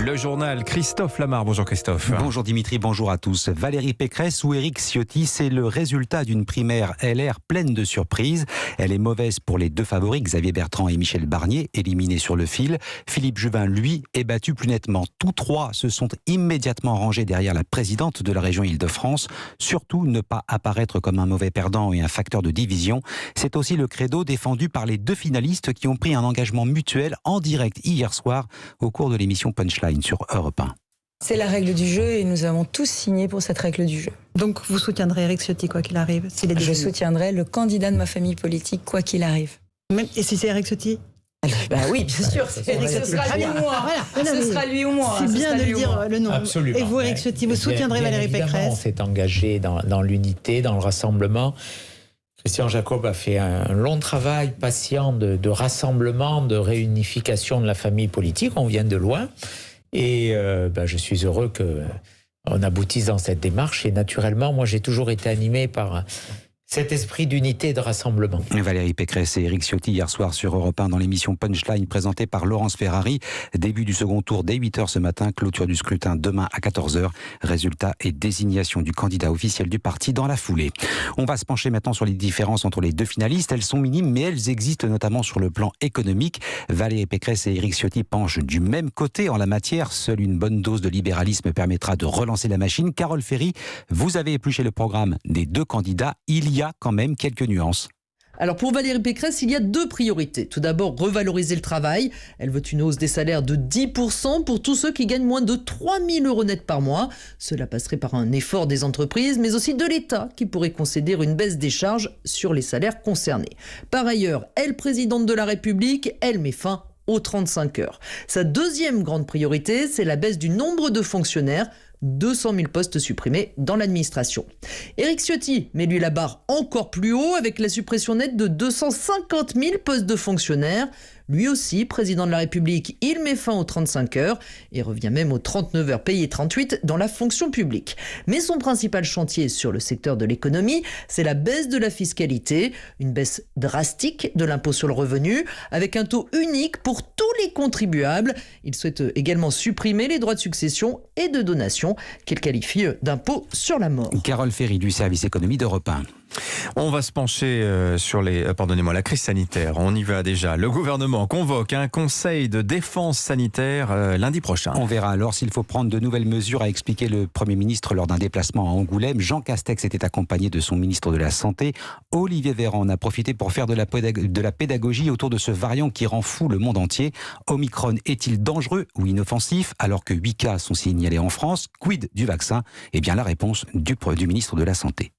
Le journal Christophe Lamar. Bonjour Christophe. Bonjour Dimitri, bonjour à tous. Valérie Pécresse ou Éric Ciotti, c'est le résultat d'une primaire LR pleine de surprises. Elle est mauvaise pour les deux favoris, Xavier Bertrand et Michel Barnier, éliminés sur le fil. Philippe Juvin, lui, est battu plus nettement. Tous trois se sont immédiatement rangés derrière la présidente de la région Île-de-France. Surtout ne pas apparaître comme un mauvais perdant et un facteur de division. C'est aussi le credo défendu par les deux finalistes qui ont pris un engagement mutuel en direct hier soir au cours de l'émission Punchline sur Europe 1. C'est la règle du jeu et nous avons tous signé pour cette règle du jeu. Donc vous soutiendrez Éric Ciotti quoi qu'il arrive s'il est Je désigné. soutiendrai le candidat de ma famille politique quoi qu'il arrive. Et si c'est Éric Ciotti? Oui, bien sûr, ce sera lui ou moi. Ce sera lui ou moi. C'est bien de dire le nom. Absolument. Et vous, Éric Ciotti, vous soutiendrez Valérie Pécresse? On s'est engagé dans l'unité, dans le rassemblement. Christian Jacob a fait un long travail patient de rassemblement, de réunification de la famille politique. On vient de loin. Et je suis heureux qu'on aboutisse dans cette démarche. Et naturellement, moi, j'ai toujours été animé par cet esprit d'unité et de rassemblement. Valérie Pécresse et Éric Ciotti hier soir sur Europe 1 dans l'émission Punchline présentée par Laurence Ferrari. Début du second tour dès 8h ce matin, clôture du scrutin demain à 14h. Résultat et désignation du candidat officiel du parti dans la foulée. On va se pencher maintenant sur les différences entre les deux finalistes. Elles sont minimes mais elles existent notamment sur le plan économique. Valérie Pécresse et Éric Ciotti penchent du même côté en la matière. Seule une bonne dose de libéralisme permettra de relancer la machine. Carole Ferry, vous avez épluché le programme des deux candidats. Il y a quand même quelques nuances. Alors pour Valérie Pécresse, il y a deux priorités. Tout d'abord, revaloriser le travail. Elle veut une hausse des salaires de 10% pour tous ceux qui gagnent moins de 3 000 € net par mois. Cela passerait par un effort des entreprises, mais aussi de l'État qui pourrait concéder une baisse des charges sur les salaires concernés. Par ailleurs, elle, présidente de la République, elle met fin aux 35 heures. Sa deuxième grande priorité, c'est la baisse du nombre de fonctionnaires. 200 000 postes supprimés dans l'administration. Éric Ciotti met lui la barre encore plus haut avec la suppression nette de 250 000 postes de fonctionnaires. Lui aussi, président de la République, il met fin aux 35 heures et revient même aux 39 heures payées 38 dans la fonction publique. Mais son principal chantier sur le secteur de l'économie, c'est la baisse de la fiscalité, une baisse drastique de l'impôt sur le revenu, avec un taux unique pour tous les contribuables. Il souhaite également supprimer les droits de succession et de donation, qu'il qualifie d'impôt sur la mort. Carole Ferry du service économie d'Europe 1. On va se pencher sur la crise sanitaire. On y va déjà. Le gouvernement convoque un conseil de défense sanitaire lundi prochain. On verra alors s'il faut prendre de nouvelles mesures, a expliqué le Premier ministre lors d'un déplacement à Angoulême. Jean Castex était accompagné de son ministre de la Santé. Olivier Véran en a profité pour faire de la pédagogie autour de ce variant qui rend fou le monde entier. Omicron est-il dangereux ou inoffensif alors que 8 cas sont signalés en France? Quid du vaccin? Eh bien la réponse du ministre de la Santé.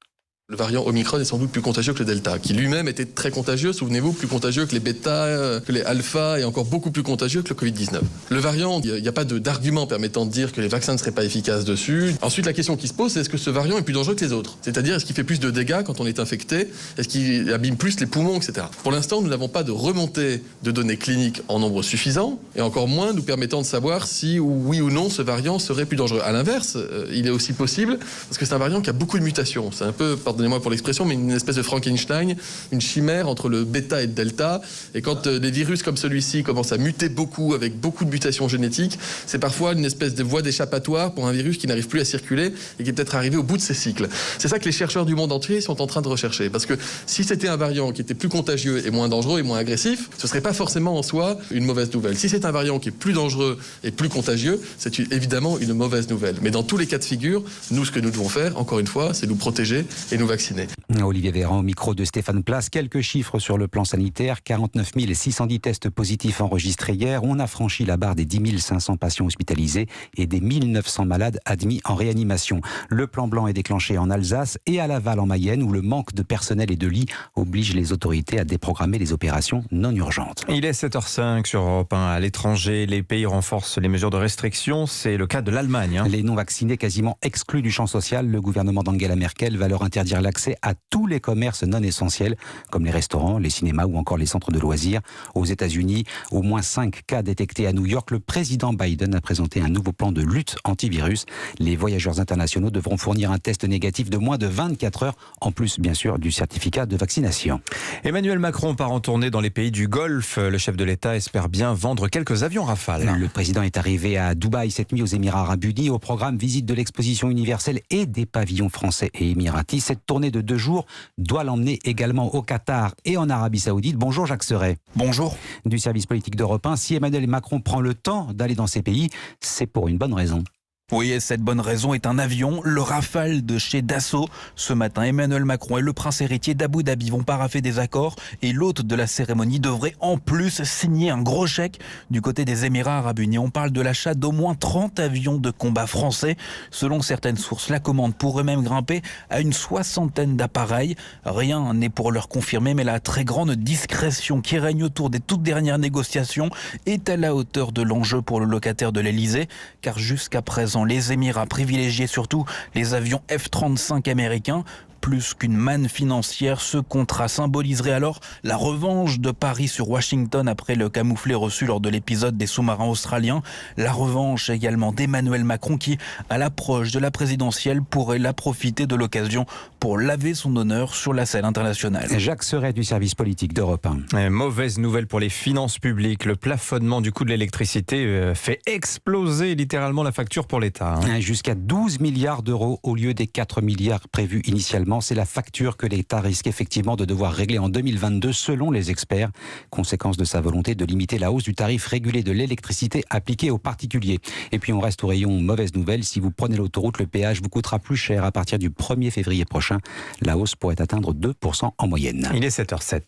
Le variant Omicron est sans doute plus contagieux que le Delta, qui lui-même était très contagieux, souvenez-vous, plus contagieux que les Beta, que les Alpha et encore beaucoup plus contagieux que le Covid-19. Le variant, il n'y a pas d'argument permettant de dire que les vaccins ne seraient pas efficaces dessus. Ensuite, la question qui se pose, c'est est-ce que ce variant est plus dangereux que les autres? C'est-à-dire, est-ce qu'il fait plus de dégâts quand on est infecté? Est-ce qu'il abîme plus les poumons, etc. Pour l'instant, nous n'avons pas de remontée de données cliniques en nombre suffisant, et encore moins nous permettant de savoir si, oui ou non, ce variant serait plus dangereux. À l'inverse, il est aussi possible, parce que c'est un variant qui a beaucoup de mutations. C'est un peu, pardonnez-moi pour l'expression, mais une espèce de Frankenstein, une chimère entre le bêta et le delta. Et quand des virus comme celui-ci commencent à muter beaucoup, avec beaucoup de mutations génétiques, c'est parfois une espèce de voie d'échappatoire pour un virus qui n'arrive plus à circuler et qui est peut-être arrivé au bout de ses cycles. C'est ça que les chercheurs du monde entier sont en train de rechercher. Parce que si c'était un variant qui était plus contagieux et moins dangereux et moins agressif, ce ne serait pas forcément en soi une mauvaise nouvelle. Si c'est un variant qui est plus dangereux et plus contagieux, c'est évidemment une mauvaise nouvelle. Mais dans tous les cas de figure, nous, ce que nous devons faire, encore une fois, c'est nous protéger et nous vacciner. Olivier Véran au micro de Stéphane Place. Quelques chiffres sur le plan sanitaire. 49 610 tests positifs enregistrés hier. On a franchi la barre des 10 500 patients hospitalisés et des 1 900 malades admis en réanimation. Le plan blanc est déclenché en Alsace et à Laval en Mayenne où le manque de personnel et de lits oblige les autorités à déprogrammer les opérations non urgentes. Il est 7h05 sur Europe 1. À l'étranger, les pays renforcent les mesures de restriction. C'est le cas de l'Allemagne. Les non-vaccinés quasiment exclus du champ social. Le gouvernement d'Angela Merkel va leur interdire l'accès à tous les commerces non essentiels, comme les restaurants, les cinémas ou encore les centres de loisirs. Aux États-Unis, au moins 5 cas détectés à New York. Le président Biden a présenté un nouveau plan de lutte antivirus. Les voyageurs internationaux devront fournir un test négatif de moins de 24 heures, en plus bien sûr du certificat de vaccination. Emmanuel Macron part en tournée dans les pays du Golfe. Le chef de l'État espère bien vendre quelques avions Rafale. Le président est arrivé à Dubaï cette nuit aux Émirats Arabes Unis. Au programme, visite de l'exposition universelle et des pavillons français et émiratis. Cette tournée de 2 jours doit l'emmener également au Qatar et en Arabie Saoudite. Bonjour Jacques Serret. Bonjour. Du service politique d'Europe 1. Si Emmanuel Macron prend le temps d'aller dans ces pays, c'est pour une bonne raison. Oui, et cette bonne raison est un avion, le Rafale de chez Dassault. Ce matin, Emmanuel Macron et le prince héritier d'Abu Dhabi vont paraffer des accords et l'hôte de la cérémonie devrait en plus signer un gros chèque du côté des Émirats Arabes Unis. On parle de l'achat d'au moins 30 avions de combat français. Selon certaines sources, la commande pourrait même grimper à une 60aine d'appareils. Rien n'est pour leur confirmer, mais la très grande discrétion qui règne autour des toutes dernières négociations est à la hauteur de l'enjeu pour le locataire de l'Elysée, car jusqu'à présent, les Émirats privilégiaient surtout les avions F-35 américains. Plus qu'une manne financière, ce contrat symboliserait alors la revanche de Paris sur Washington après le camouflet reçu lors de l'épisode des sous-marins australiens. La revanche également d'Emmanuel Macron qui, à l'approche de la présidentielle, pourrait la profiter de l'occasion pour laver son honneur sur la scène internationale. Jacques Serret du service politique d'Europe 1. Mauvaise nouvelle pour les finances publiques. Le plafonnement du coût de l'électricité fait exploser littéralement la facture pour l'État. Jusqu'à 12 milliards d'euros au lieu des 4 milliards prévus initialement. C'est la facture que l'État risque effectivement de devoir régler en 2022 selon les experts. Conséquence de sa volonté de limiter la hausse du tarif régulé de l'électricité appliqué aux particuliers. Et puis on reste au rayon mauvaise nouvelle. Si vous prenez l'autoroute, le péage vous coûtera plus cher à partir du 1er février prochain. La hausse pourrait atteindre 2% en moyenne. Il est 7h07.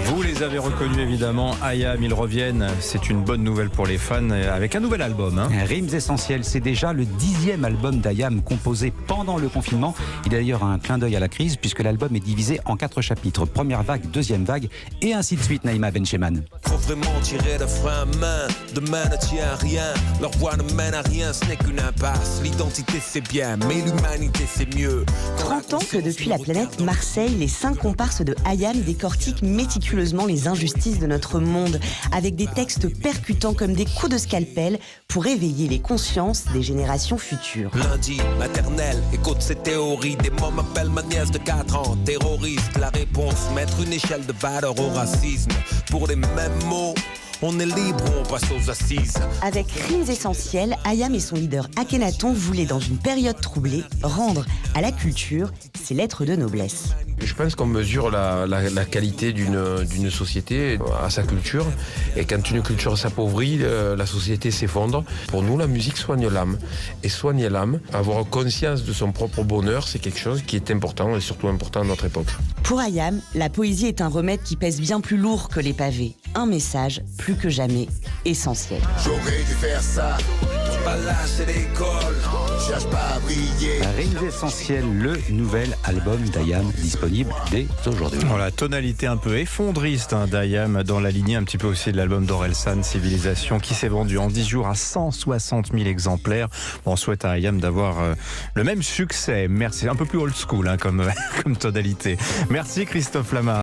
Vous les avez reconnus évidemment, IAM, ils reviennent, c'est une bonne nouvelle pour les fans, avec un nouvel album. Rimes essentielles, c'est déjà le 10e album d'IAM composé pendant le confinement. Il y a d'ailleurs un clin d'œil à la crise puisque l'album est divisé en 4 chapitres. Première vague, deuxième vague et ainsi de suite, Naïma Bencheman. Faut vraiment tirer le frein à main, demain ne tient à rien, leur voix ne mène à rien, ce n'est qu'une impasse. L'identité c'est bien, mais l'humanité c'est mieux. 30 ans que depuis la planète Marseille, les 5 comparses de IAM décortiquent méticuleusement les injustices de notre monde, avec des textes percutants comme des coups de scalpel pour éveiller les consciences des générations futures. Lundi, maternelle, écoute ces théories, des mots m'appellent ma nièce de 4 ans, terroriste, la réponse, mettre une échelle de valeur au racisme, pour les mêmes mots. On est libre, on passe aux assises. Avec Rimes essentielles, IAM et son leader Akhenaton voulaient, dans une période troublée, rendre à la culture ses lettres de noblesse. Je pense qu'on mesure la qualité d'une société à sa culture. Et quand une culture s'appauvrit, la société s'effondre. Pour nous, la musique soigne l'âme. Et soigner l'âme, avoir conscience de son propre bonheur, c'est quelque chose qui est important et surtout important à notre époque. Pour IAM, la poésie est un remède qui pèse bien plus lourd que les pavés. Un message plus que jamais essentiel. J'aurais dû faire ça, pas lâcher l'école, cherche pas à briller. Rimes essentielles, le nouvel album d'IAM disponible dès aujourd'hui. Voilà, tonalité un peu effondriste d'IAM dans la lignée un petit peu aussi de l'album d'Orelsan, Civilisation, qui s'est vendu en 10 jours à 160 000 exemplaires. Bon, on souhaite à IAM d'avoir le même succès. Merci, un peu plus old school comme tonalité. Merci Christophe Lama.